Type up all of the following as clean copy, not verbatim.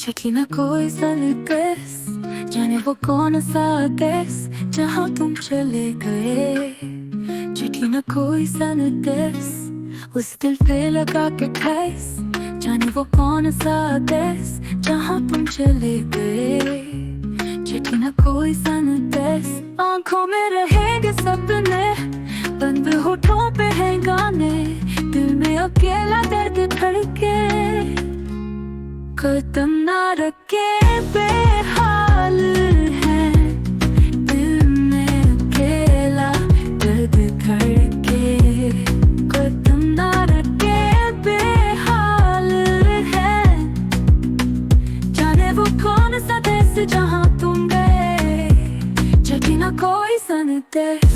छकी न कोई सनकस, जाने वो कौन सा देश जहाँ तुम चले गए। चिट्ठी न कोई सनकस, उस दिल पे लगा के ठेस, जाने वो कौन सा देश जहाँ तुम चले गए। चिट्ठी न कोई सनकस, आंखों में रहेंगे सपने, बंद होठों पे हैं गाने, दिल में अकेला दर्द धड़के, कदम ना रखे बेहाल है, दिल में अकेला दर्द धड़के, कदम ना रखे बेहाल है, जाने वो कौन सा देश जहाँ तुम गए। जगी ना कोई संदेश,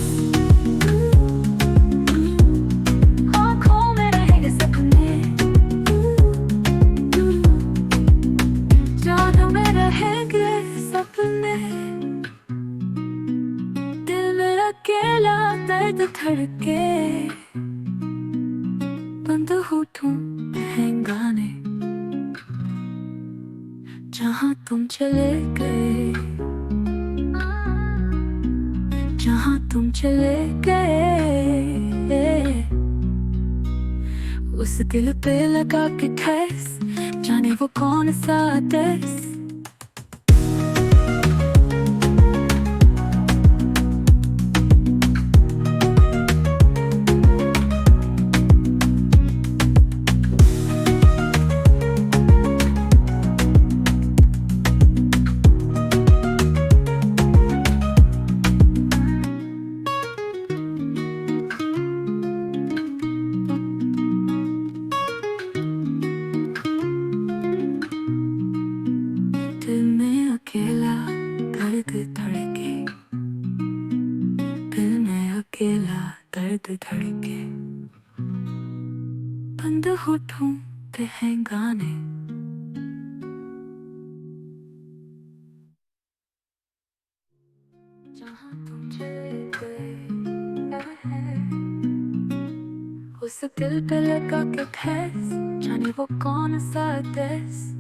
दिल में अकेला दर्द धड़के, बंद होठों पे हैं गाने, जहाँ तुम चले गए, जहाँ तुम चले गए। उस दिल पे लगा के ठेस, जाने वो कौन सा देश। दिल में अकेला दर्द धड़के, दिल में अकेला दर्द धड़के, बंद होठों पे हैं गाने, जहाँ तुम चले गए। उस दिल पे लगा के ठेस, जाने वो कौन सा देश।